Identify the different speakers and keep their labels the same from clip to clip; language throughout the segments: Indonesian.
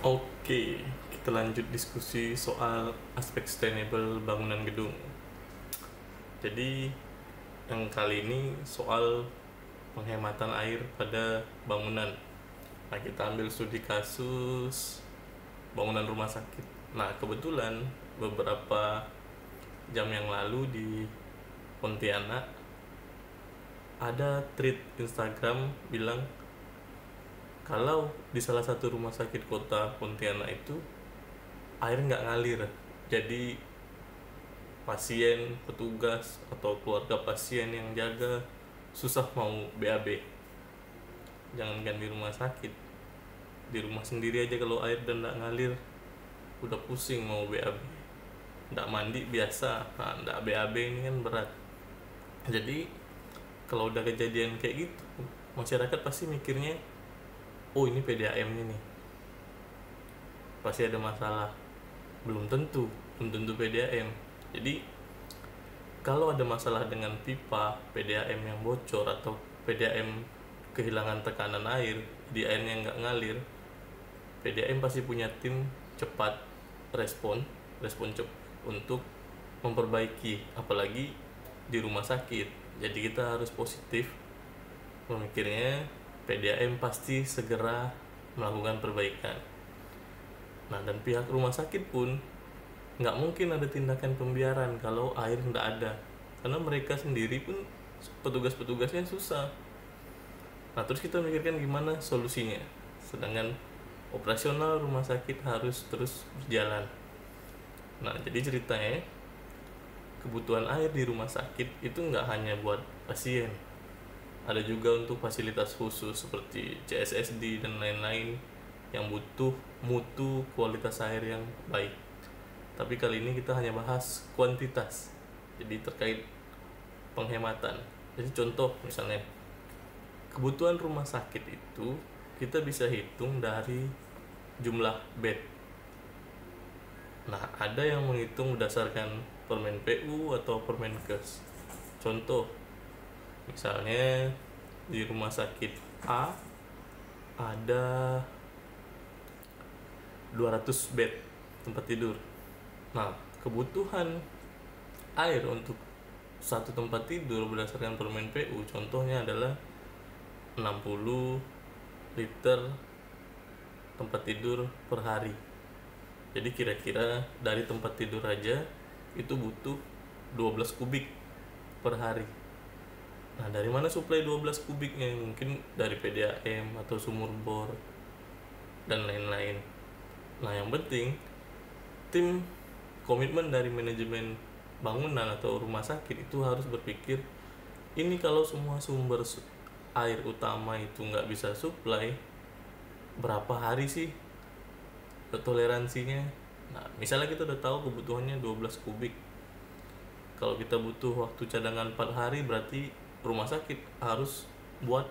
Speaker 1: Oke, kita lanjut diskusi soal aspek sustainable bangunan gedung. Jadi, yang kali ini soal penghematan air pada bangunan. Nah, kita ambil studi kasus bangunan rumah sakit. Nah, kebetulan beberapa jam yang lalu di Pontianak ada tweet Instagram bilang kalau di salah satu rumah sakit kota Pontianak itu air nggak ngalir, jadi pasien, petugas atau keluarga pasien yang jaga susah mau BAB. Jangankan di rumah sakit, di rumah sendiri aja kalau air dan nggak ngalir udah pusing mau BAB. Nggak mandi biasa, nah nggak BAB ini kan berat. Jadi kalau udah kejadian kayak gitu, masyarakat pasti mikirnya, oh ini PDAM-nya nih, pasti ada masalah. Belum tentu PDAM. Jadi kalau ada masalah dengan pipa PDAM yang bocor atau PDAM kehilangan tekanan air, di airnya nggak ngalir, PDAM pasti punya tim cepat respon cepat untuk memperbaiki, apalagi di rumah sakit. Jadi kita harus positif memikirnya, PDAM pasti segera melakukan perbaikan. Nah, dan pihak rumah sakit pun nggak mungkin ada tindakan pembiaran kalau air nggak ada, karena mereka sendiri pun petugas-petugasnya susah. Nah, terus kita mikirkan gimana solusinya, sedangkan operasional rumah sakit harus terus berjalan. Nah, jadi ceritanya kebutuhan air di rumah sakit itu nggak hanya buat pasien, ada juga untuk fasilitas khusus seperti CSSD dan lain-lain yang butuh mutu kualitas air yang baik. Tapi kali ini kita hanya bahas kuantitas, jadi terkait penghematan. Jadi contoh misalnya, kebutuhan rumah sakit itu kita bisa hitung dari jumlah bed. Nah, ada yang menghitung berdasarkan Permen PU atau Permenkes. Contoh, misalnya di rumah sakit A ada 200 bed tempat tidur. Nah, kebutuhan air untuk satu tempat tidur berdasarkan Permen PU contohnya adalah 60 liter tempat tidur per hari. Jadi kira-kira dari tempat tidur aja itu butuh 12 kubik per hari. Nah, dari mana suplai 12 kubiknya? Mungkin dari PDAM atau sumur bor dan lain-lain. Nah, yang penting tim komitmen dari manajemen bangunan atau rumah sakit itu harus berpikir, ini kalau semua sumber air utama itu nggak bisa supply, berapa hari sih toleransinya? Nah, misalnya kita udah tahu kebutuhannya 12 kubik, kalau kita butuh waktu cadangan 4 hari, berarti rumah sakit harus buat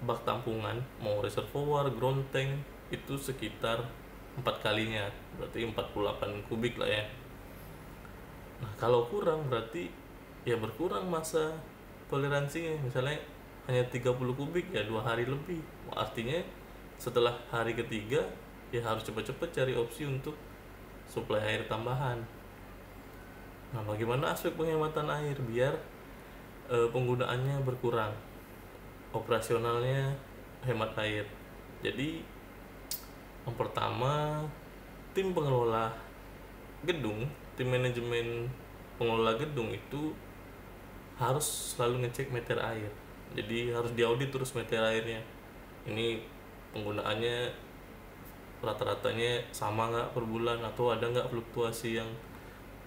Speaker 1: bak tampungan, mau reservoir, ground tank, itu sekitar 4 kalinya, berarti 48 kubik lah ya. Nah, kalau kurang berarti ya berkurang masa toleransinya. Misalnya hanya 30 kubik, ya 2 hari lebih. Artinya setelah hari ketiga ya harus cepat-cepat cari opsi untuk suplai air tambahan. Nah, bagaimana aspek penghematan air biar penggunaannya berkurang, operasionalnya hemat air? Jadi yang pertama, tim pengelola gedung, tim manajemen pengelola gedung itu harus selalu ngecek meter air. Jadi harus diaudit terus meter airnya. Ini penggunaannya rata-ratanya sama nggak per bulan, atau ada nggak fluktuasi yang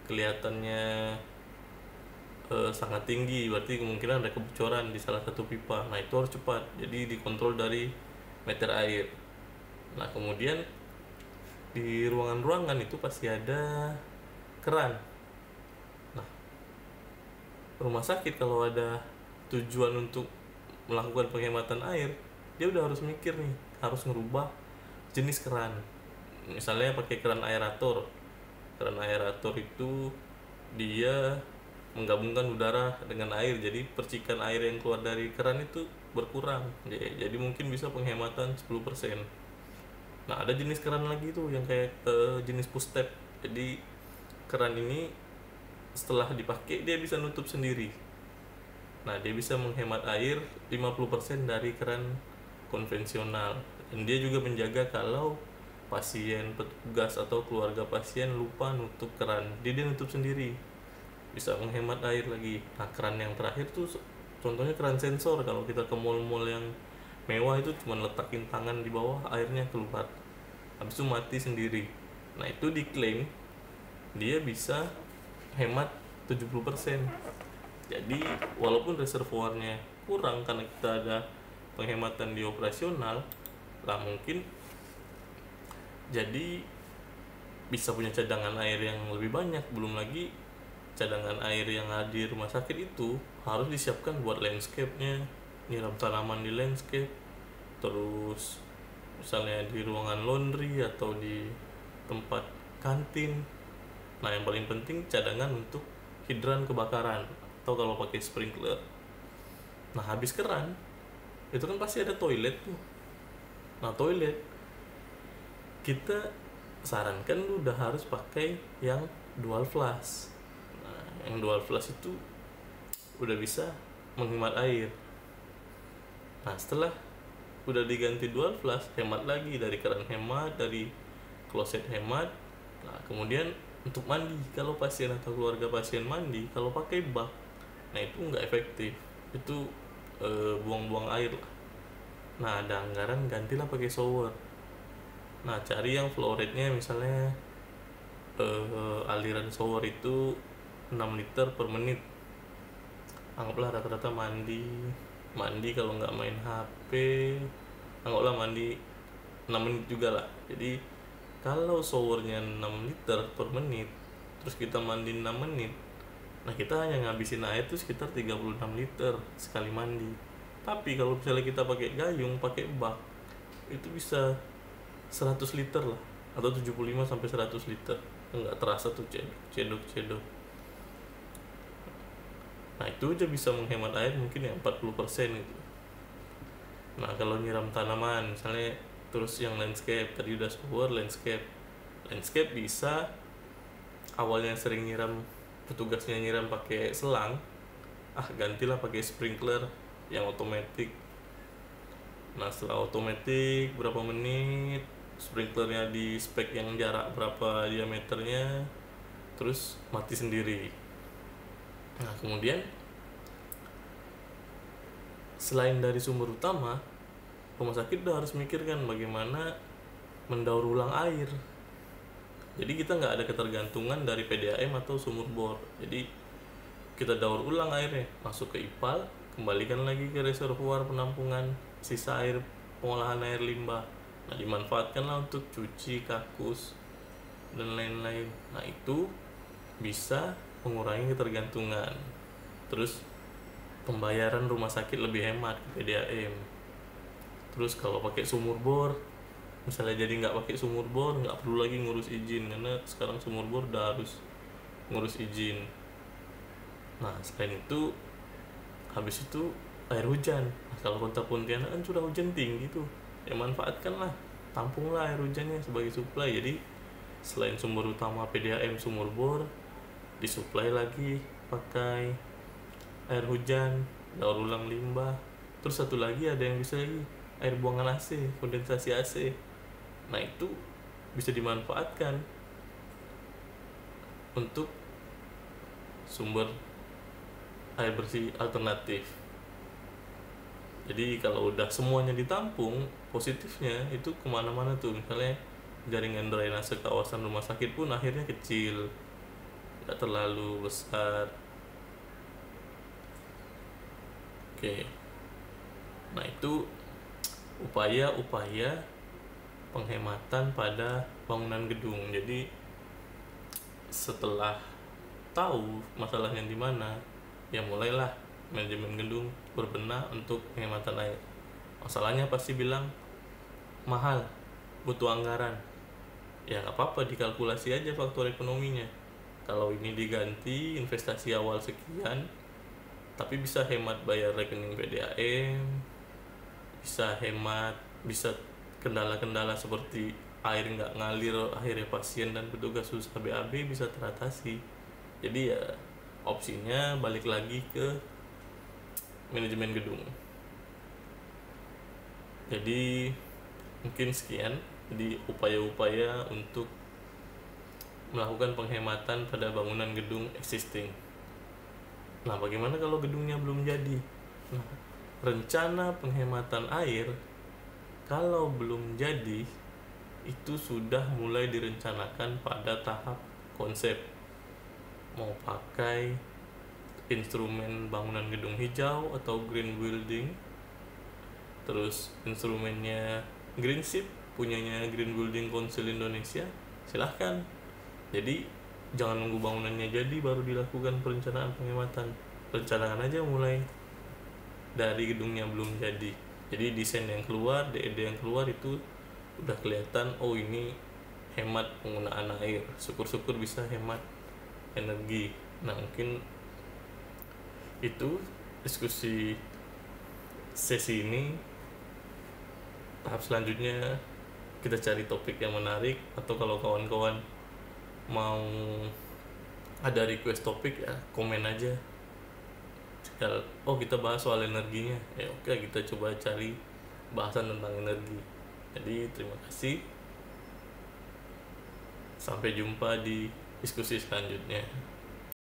Speaker 1: kelihatannya sangat tinggi, berarti kemungkinan ada kebocoran di salah satu pipa. Nah, itu harus cepat, jadi dikontrol dari meter air. Nah, kemudian di ruangan-ruangan itu pasti ada keran. Nah, rumah sakit kalau ada tujuan untuk melakukan penghematan air, dia udah harus mikir nih, harus ngerubah jenis keran. Misalnya pakai keran aerator. Keran aerator itu dia menggabungkan udara dengan air, jadi percikan air yang keluar dari keran itu berkurang. Jadi mungkin bisa penghematan 10%. Nah, ada jenis keran lagi tuh yang kayak jenis push step. Jadi keran ini setelah dipakai dia bisa nutup sendiri. Nah, dia bisa menghemat air 50% dari keran konvensional. Dan dia juga menjaga kalau pasien, petugas atau keluarga pasien lupa nutup keran, dia nutup sendiri. Bisa menghemat air lagi. Nah, keran yang terakhir tuh contohnya keran sensor. Kalau kita ke mall-mall yang mewah itu cuma letakin tangan di bawah, airnya keluar. Habis itu mati sendiri. Nah, itu diklaim dia bisa hemat 70%. Jadi walaupun reservoirnya kurang karena kita ada penghematan di operasional lah, mungkin jadi bisa punya cadangan air yang lebih banyak. Belum lagi cadangan air yang ada di rumah sakit itu harus disiapkan buat landscape-nya, nyiram tanaman di landscape, terus misalnya di ruangan laundry atau di tempat kantin. Nah, yang paling penting cadangan untuk hidran kebakaran atau kalau pakai sprinkler. Nah, habis keran itu kan pasti ada toilet tuh. Nah, toilet kita sarankan lu udah harus pakai yang dual flush. Nah, yang dual flush itu udah bisa menghemat air. Nah, setelah udah diganti dual flush, hemat lagi dari keran, hemat dari kloset, hemat. Nah, kemudian untuk mandi, kalau pasien atau keluarga pasien mandi kalau pakai bak, nah itu nggak efektif, itu buang-buang air lah. Nah, ada anggaran gantilah pakai shower. Nah, cari yang flow rate-nya misalnya aliran shower itu 6 liter per menit. Anggaplah rata-rata mandi kalau nggak main HP, anggaplah mandi 6 menit juga lah. Jadi kalau showernya 6 liter per menit, terus kita mandi 6 menit, nah kita hanya ngabisin air tuh sekitar 36 liter sekali mandi. Tapi kalau misalnya kita pakai gayung, pakai bak, itu bisa 100 liter lah, atau 75 sampai 100 liter. Nggak terasa tuh cedok. Nah, itu aja bisa menghemat air mungkin ya 40% gitu. Nah, kalau nyiram tanaman misalnya, terus yang landscape tadi udah shower, landscape bisa awalnya sering nyiram, petugasnya nyiram pakai selang, gantilah pakai sprinkler yang otomatis. Nah, setelah otomatis berapa menit, sprinklernya di spek yang jarak berapa diameternya, terus mati sendiri. Nah, kemudian selain dari sumber utama, rumah sakit udah harus mikirkan bagaimana mendaur ulang air. Jadi kita nggak ada ketergantungan dari PDAM atau sumur bor. Jadi kita daur ulang airnya, masuk ke IPAL, kembalikan lagi ke reservoir penampungan sisa air pengolahan air limbah. Nah, dimanfaatkanlah untuk cuci, kakus, dan lain-lain. Nah, itu bisa mengurangi ketergantungan. Terus pembayaran rumah sakit lebih hemat ke PDAM. Terus kalau pakai sumur bor, misalnya jadi nggak pakai sumur bor, nggak perlu lagi ngurus izin, karena sekarang sumur bor udah harus ngurus izin. Nah, selain itu, habis itu air hujan. Nah, kalau kota Pontianak kan curah hujan tinggi tuh, ya manfaatkanlah, tampunglah air hujannya sebagai suplai. Jadi selain sumber utama PDAM sumur bor, disuplai lagi pakai air hujan, daur ulang limbah. Terus satu lagi ada yang bisa lagi, air buangan AC, kondensasi AC. Nah, itu bisa dimanfaatkan untuk sumber air bersih alternatif. Jadi kalau udah semuanya ditampung, positifnya itu kemana-mana tuh. Misalnya jaringan drainase kawasan rumah sakit pun akhirnya kecil, nggak terlalu besar. Oke. Nah, itu upaya-upaya penghematan pada bangunan gedung. Jadi setelah tahu masalahnya di mana, ya mulailah manajemen gedung berbenah untuk penghematan air. Masalahnya pasti bilang mahal, butuh anggaran. Ya nggak apa-apa, dikalkulasi aja faktor ekonominya. Kalau ini diganti investasi awal sekian, tapi bisa hemat bayar rekening PDAM, bisa hemat, bisa kendala-kendala seperti air nggak ngalir, akhirnya pasien dan petugas susah BAB bisa teratasi. Jadi ya opsinya balik lagi ke manajemen gedung. Jadi mungkin sekian, jadi upaya-upaya untuk melakukan penghematan pada bangunan gedung existing. Nah, bagaimana kalau gedungnya belum jadi? Nah, rencana penghematan air kalau belum jadi itu sudah mulai direncanakan pada tahap konsep. Mau pakai instrumen bangunan gedung hijau atau green building, terus instrumennya Green Sheet punyanya Green Building Council Indonesia, silahkan. Jadi jangan nunggu bangunannya jadi baru dilakukan perencanaan penghematan. Rencanakan aja mulai dari gedungnya belum jadi. Jadi desain yang keluar, DED yang keluar itu udah kelihatan, oh ini hemat penggunaan air, syukur-syukur bisa hemat energi. Nah, mungkin itu diskusi sesi ini. Tahap selanjutnya kita cari topik yang menarik, atau kalau kawan-kawan mau ada request topik ya komen aja. Oh, kita bahas soal energinya, ya oke, kita coba cari bahasan tentang energi. Jadi terima kasih, sampai jumpa di diskusi selanjutnya.